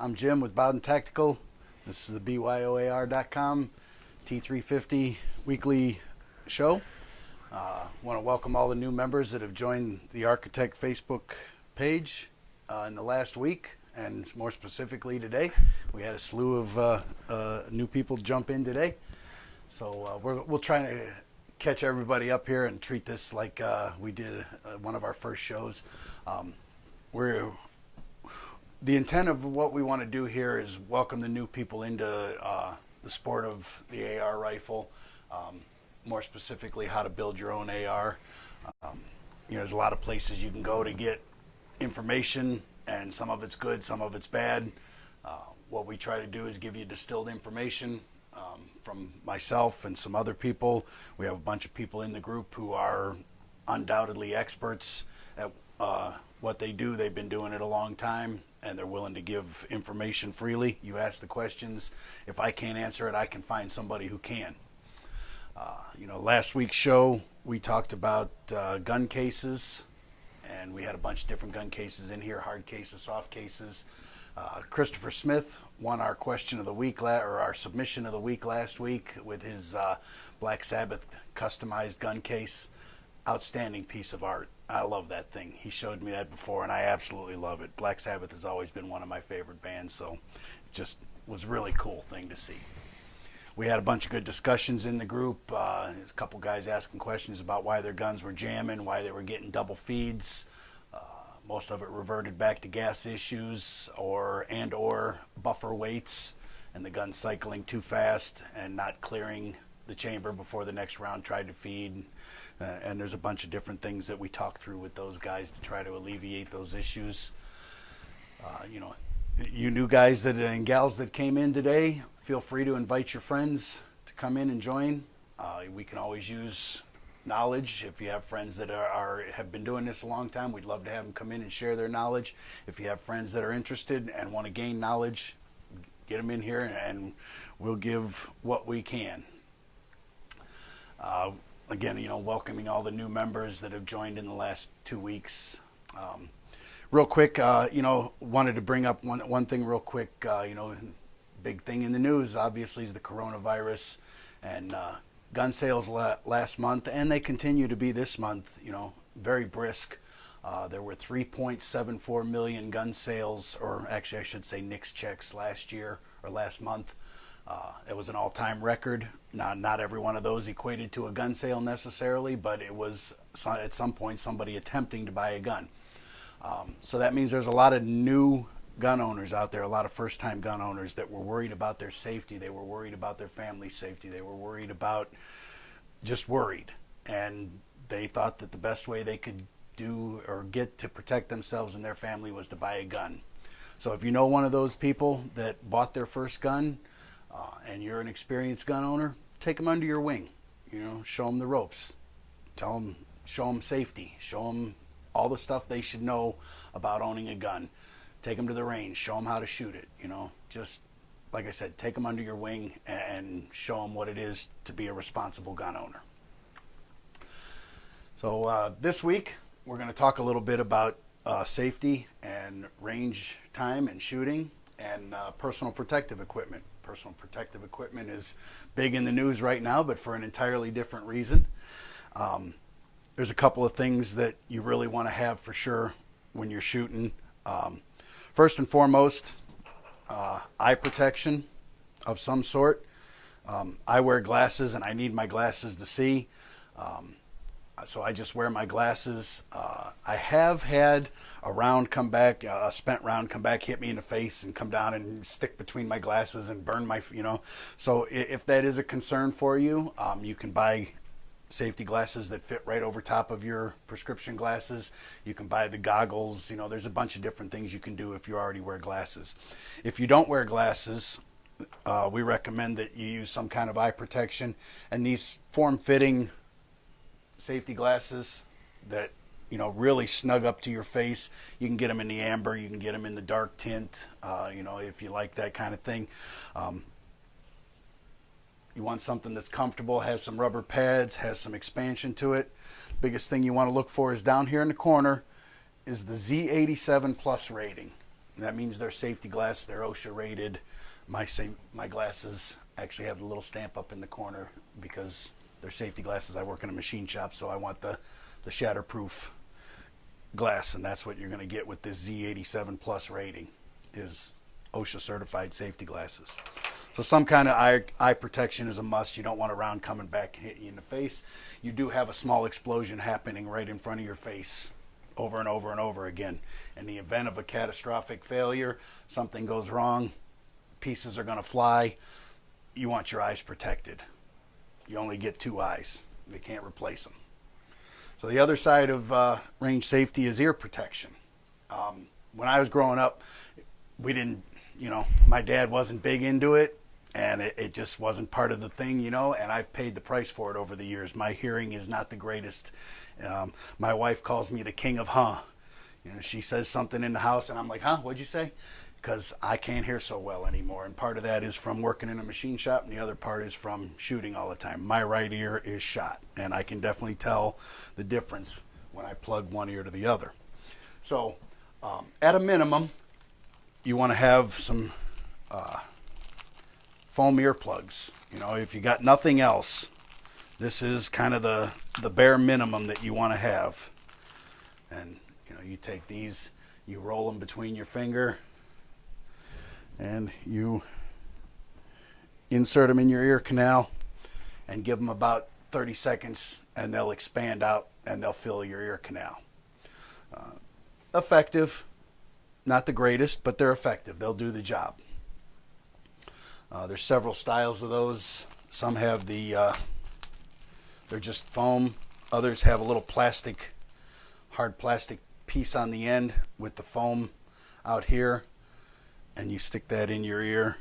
I'm Jim with Bowden Tactical. This is the BYOAR.com T350 weekly show. Want to welcome all the new members that have joined the Architect Facebook page in the last week, and more specifically today. We had a slew of new people jump in today. So we'll try to catch everybody up here and treat this like we did one of our first shows. The intent of what we want to do here is welcome the new people into the sport of the AR rifle, more specifically how to build your own AR. There's a lot of places you can go to get information, and some of it's good, some of it's bad. What we try to do is give you distilled information from myself and some other people. We have a bunch of people in the group who are undoubtedly experts at what they do. They've been doing it a long time, and they're willing to give information freely. You ask the questions. If I can't answer it, I can find somebody who can. Last week's show, we talked about gun cases, and we had a bunch of different gun cases in here, hard cases, soft cases. Christopher Smith won our question of the week, or our submission of the week last week with his Black Sabbath customized gun case. Outstanding piece of art. I love that thing. He showed me that before, and I absolutely love it. Black Sabbath has always been one of my favorite bands, so it just was a really cool thing to see. We had a bunch of good discussions in the group. There's a couple guys asking questions about why their guns were jamming, why they were getting double feeds. Most of it reverted back to gas issues or buffer weights and the gun cycling too fast and not clearing the chamber before the next round tried to feed. And there's a bunch of different things that we talked through with those guys to try to alleviate those issues. You new guys and gals that came in today, feel free to invite your friends to come in and join. We can always use knowledge. If you have friends that have been doing this a long time, we'd love to have them come in and share their knowledge. If you have friends that are interested and want to gain knowledge, get them in here and we'll give what we can. Again, welcoming all the new members that have joined in the last 2 weeks. Real quick, wanted to bring up one thing real quick. Big thing in the news, obviously, is the coronavirus and gun sales last month, and they continue to be this month, very brisk. There were 3.74 million gun sales, or actually I should say NICS checks last month. It was an all-time record. Not every one of those equated to a gun sale necessarily, but it was at some point somebody attempting to buy a gun. So that means there's a lot of new gun owners out there, a lot of first-time gun owners that were worried about their safety. They were worried about their family's safety. They were worried about, just worried. And they thought that the best way they could do or get to protect themselves and their family was to buy a gun. So if you know one of those people that bought their first gun, and you're an experienced gun owner, take them under your wing. Show them the ropes. Show them safety. Show them all the stuff they should know about owning a gun. Take them to the range. Show them how to shoot it. Just like I said, take them under your wing and show them what it is to be a responsible gun owner. So this week we're going to talk a little bit about safety and range time and shooting and personal protective equipment. Personal protective equipment is big in the news right now, but for an entirely different reason. There's a couple of things that you really want to have for sure when you're shooting. First and foremost, eye protection of some sort. I wear glasses and I need my glasses to see. So I just wear my glasses. I have had a spent round come back, hit me in the face and come down and stick between my glasses and burn my, So if that is a concern for you, you can buy safety glasses that fit right over top of your prescription glasses. You can buy the goggles. There's a bunch of different things you can do if you already wear glasses. If you don't wear glasses, we recommend that you use some kind of eye protection. And these form-fitting safety glasses that really snug up to your face, you can get them in the amber, you can get them in the dark tint, if you like that kind of thing. You want something that's comfortable, has some rubber pads, has some expansion to it. Biggest thing you want to look for is down here in the corner is the Z87 Plus rating. That means they're safety glass. They're OSHA rated. My glasses actually have a little stamp up in the corner because they're safety glasses. I work in a machine shop, so I want the shatterproof glass, and that's what you're going to get with this Z87 Plus rating, is OSHA certified safety glasses. So some kind of eye protection is a must. You don't want a round coming back and hitting you in the face. You do have a small explosion happening right in front of your face over and over and over again. In the event of a catastrophic failure, something goes wrong, pieces are going to fly. You want your eyes protected. You only get 2 eyes. They can't replace them. So the other side of range safety is ear protection. When I was growing up, we didn't, my dad wasn't big into it, and it just wasn't part of the thing, and I've paid the price for it over the years. My hearing is not the greatest. My wife calls me the king of huh. She says something in the house, and I'm like, huh, what'd you say? Because I can't hear so well anymore. And part of that is from working in a machine shop, and the other part is from shooting all the time. My right ear is shot, and I can definitely tell the difference when I plug one ear to the other. So at a minimum, you want to have some foam earplugs. If you got nothing else, this is kind of the bare minimum that you want to have. And you take these, you roll them between your finger, and you insert them in your ear canal and give them about 30 seconds, and they'll expand out and they'll fill your ear canal. Effective, not the greatest, but they're effective. They'll do the job. There's several styles of those. Some have they're just foam. Others have a little hard plastic piece on the end with the foam out here, and you stick that in your ear,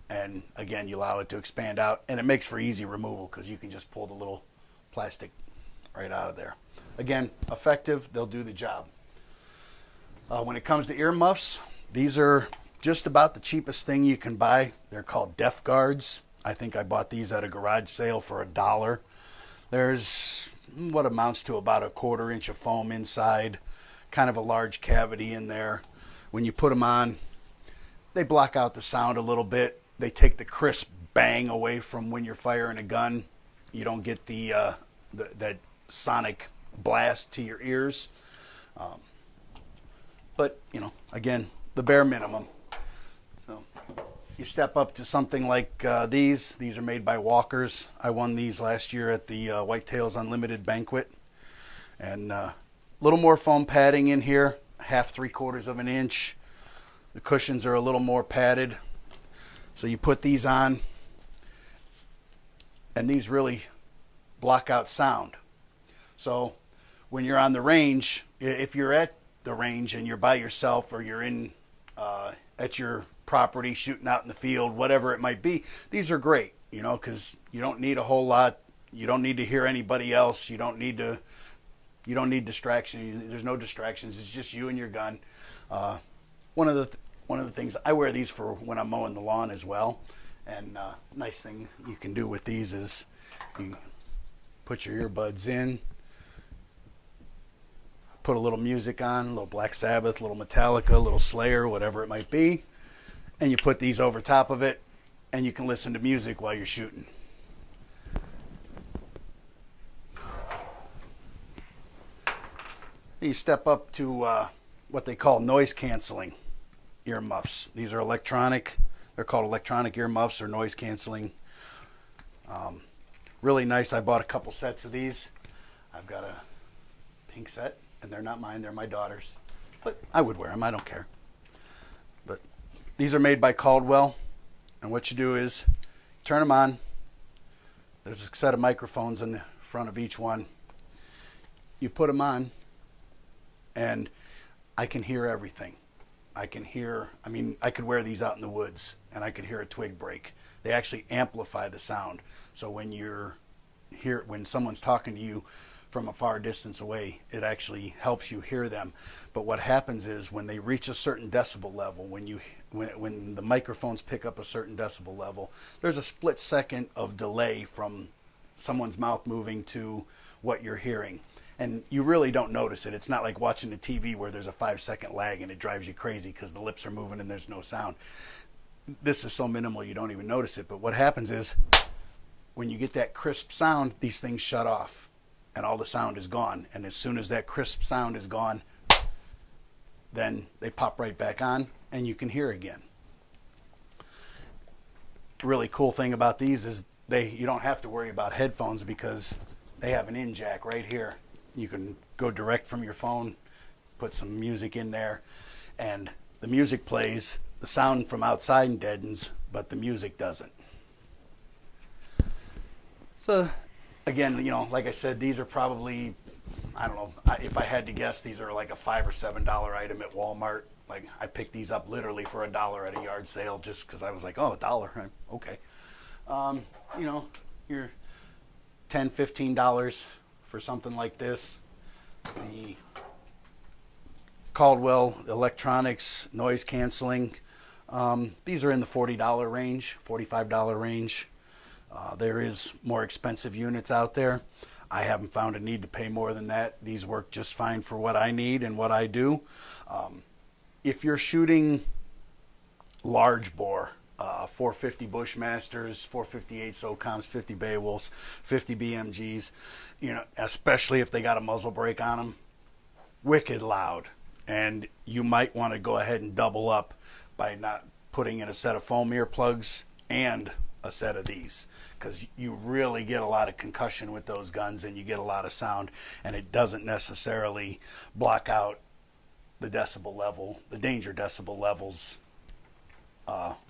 and again you allow it to expand out, and it makes for easy removal because you can just pull the little plastic right out of there. Again, effective. They'll do the job. When it comes to ear muffs, these are just about the cheapest thing you can buy. They're called Deaf Guards. I think I bought these at a garage sale for $1. There's what amounts to about a 1/4 inch of foam inside, kind of a large cavity in there. When you put them on, they block out the sound a little bit. They take the crisp bang away from when you're firing a gun. You don't get that sonic blast to your ears. But, again, the bare minimum. So you step up to something like these. These are made by Walkers. I won these last year at the Whitetails Unlimited banquet. And a little more foam padding in here, 1/2, 3/4 of an inch. The cushions are a little more padded. So you put these on, and these really block out sound. So when you're on the range, if you're at the range and you're by yourself, or you're in at your property shooting out in the field, whatever it might be, these are great, because you don't need a whole lot. You don't need to hear anybody else. You don't need distraction. There's no distractions. It's just you and your gun. One of the things, I wear these for when I'm mowing the lawn as well. And nice thing you can do with these is you put your earbuds in, put a little music on, a little Black Sabbath, a little Metallica, a little Slayer, whatever it might be, and you put these over top of it, and you can listen to music while you're shooting. You step up to what they call noise canceling earmuffs. These are electronic. They're called electronic earmuffs or noise canceling. Really nice. I bought a couple sets of these. I've got a pink set, and they're not mine. They're my daughter's. But I would wear them. I don't care. But these are made by Caldwell. And what you do is turn them on. There's a set of microphones in the front of each one. You put them on, and I can hear everything. I could wear these out in the woods, and I could hear a twig break. They actually amplify the sound. So when someone's talking to you from a far distance away, it actually helps you hear them. But what happens is when they reach a certain decibel level, when the microphones pick up a certain decibel level, there's a split second of delay from someone's mouth moving to what you're hearing. And you really don't notice it. It's not like watching the TV where there's a 5-second lag and it drives you crazy because the lips are moving and there's no sound. This is so minimal you don't even notice it. But what happens is when you get that crisp sound, these things shut off and all the sound is gone. And as soon as that crisp sound is gone, then they pop right back on and you can hear again. Really cool thing about these is you don't have to worry about headphones because they have an in jack right here. You can go direct from your phone, put some music in there, and the music plays. The sound from outside deadens, but the music doesn't. So again, like I said, these are probably, I don't know, if I had to guess, these are like a $5 or $7 item at Walmart. Like I picked these up literally for $1 at a yard sale just because I was like, oh, $1, okay. You're $10, $15 for something like this. The Caldwell Electronics noise canceling. These are in the $40 range, $45 range. There is more expensive units out there. I haven't found a need to pay more than that. These work just fine for what I need and what I do. If you're shooting large bore, 450 Bushmasters, 458 SOCOMs, 50 Beowulfs, 50 BMGs, especially if they got a muzzle brake on them, wicked loud. And you might want to go ahead and double up by not putting in a set of foam earplugs and a set of these, because you really get a lot of concussion with those guns and you get a lot of sound, and it doesn't necessarily block out the decibel level, the danger decibel levels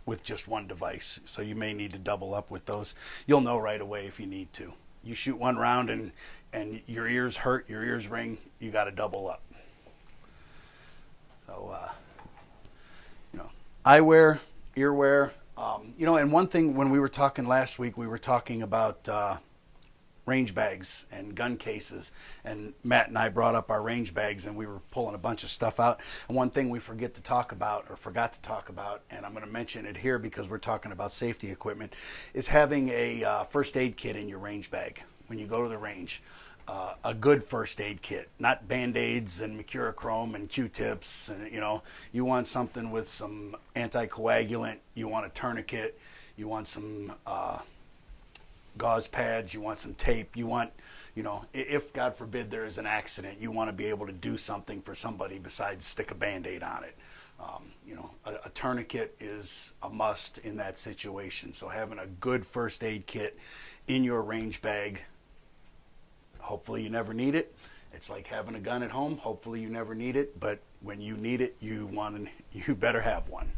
with just one device. So you may need to double up with those. You'll know right away if you need to. You shoot one round and your ears hurt, your ears ring, you got to double up. So, eyewear, earwear, and one thing when we were talking last week, we were talking about range bags and gun cases, and Matt and I brought up our range bags and we were pulling a bunch of stuff out. And one thing we forgot to talk about, and I'm going to mention it here because we're talking about safety equipment, is having a first aid kit in your range bag when you go to the range. A good first aid kit, not Band-Aids and Mercurochrome and Q-tips, and you want something with some anticoagulant, you want a tourniquet, you want some gauze pads, you want some tape, you want, if God forbid there is an accident, you want to be able to do something for somebody besides stick a Band-Aid on it. A tourniquet is a must in that situation. So having a good first aid kit in your range bag, hopefully you never need it. It's like having a gun at home. Hopefully you never need it, but when you need it, you better have one.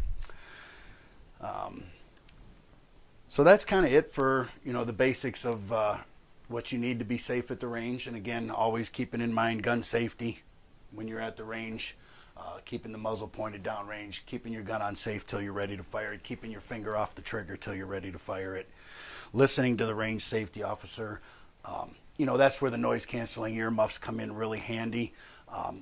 So that's kind of it for the basics of what you need to be safe at the range. And again, always keeping in mind gun safety when you're at the range, keeping the muzzle pointed down range, keeping your gun on safe till you're ready to fire it, keeping your finger off the trigger till you're ready to fire it, listening to the range safety officer. That's where the noise canceling earmuffs come in really handy.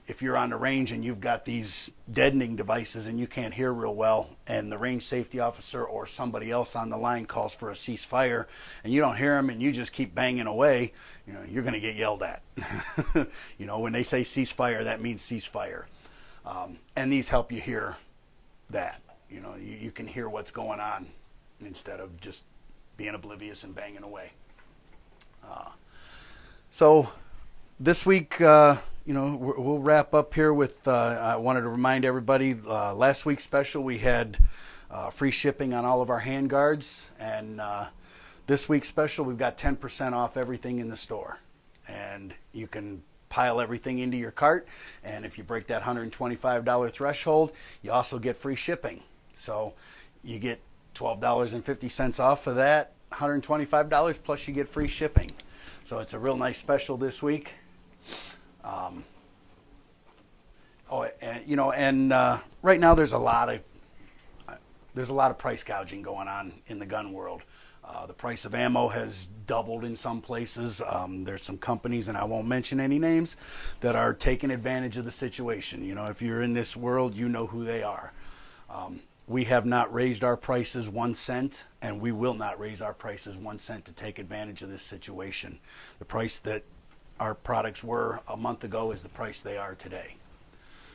If you're on the range and you've got these deadening devices and you can't hear real well, and the range safety officer or somebody else on the line calls for a ceasefire and you don't hear them and you just keep banging away, you're going to get yelled at. When they say ceasefire, that means ceasefire. And these help you hear that. You can hear what's going on instead of just being oblivious and banging away. So this week, we'll wrap up here with, I wanted to remind everybody, last week's special we had free shipping on all of our handguards, and this week's special we've got 10% off everything in the store. And you can pile everything into your cart, and if you break that $125 threshold, you also get free shipping. So you get $12.50 off of that, $125, plus you get free shipping. So it's a real nice special this week. Right now there's a lot of price gouging going on in the gun world. The price of ammo has doubled in some places. There's some companies, and I won't mention any names, that are taking advantage of the situation. If you're in this world, you know who they are. We have not raised our prices 1 cent, and we will not raise our prices 1 cent to take advantage of this situation. The price that our products were a month ago is the price they are today.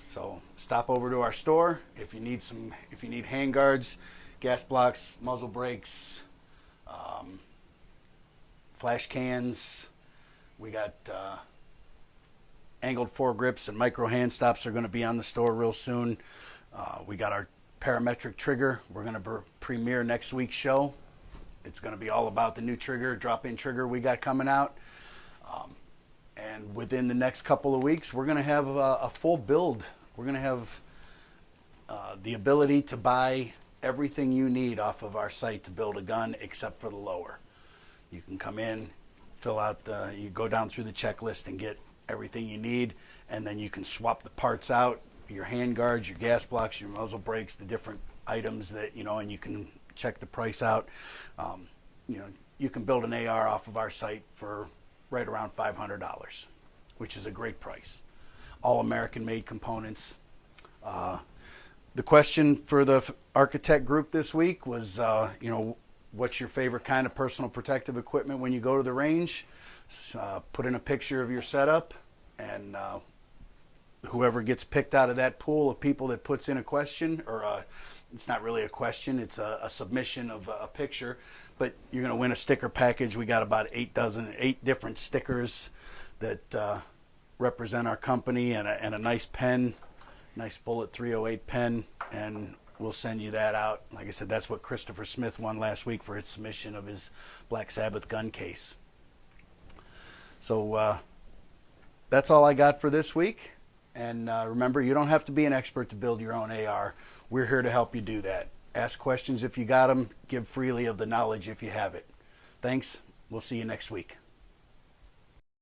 So stop over to our store if you need hand guards, gas blocks, muzzle brakes, flash cans. We got angled foregrips and micro hand stops are going to be on the store real soon. We got our parametric trigger. We're going to premiere next week's show. It's going to be all about the new trigger, drop-in trigger we got coming out. And within the next couple of weeks, we're going to have a full build. We're going to have the ability to buy everything you need off of our site to build a gun except for the lower. You can come in, you go down through the checklist and get everything you need, and then you can swap the parts out, your hand guards, your gas blocks, your muzzle brakes, the different items that, and you can check the price out. You can build an AR off of our site for right around $500, which is a great price. All American made components. The question for the architect group this week was, what's your favorite kind of personal protective equipment when you go to the range? Put in a picture of your setup, and whoever gets picked out of that pool of people that puts in a question, or it's not really a question, it's a submission of a picture, but you're going to win a sticker package. We got about 8 different stickers that represent our company, and a nice pen, nice Bullet 308 pen, and we'll send you that out. Like I said, that's what Christopher Smith won last week for his submission of his Black Sabbath gun case. So that's all I got for this week. And remember, you don't have to be an expert to build your own AR. We're here to help you do that. Ask questions if you got them. Give freely of the knowledge if you have it. Thanks. We'll see you next week.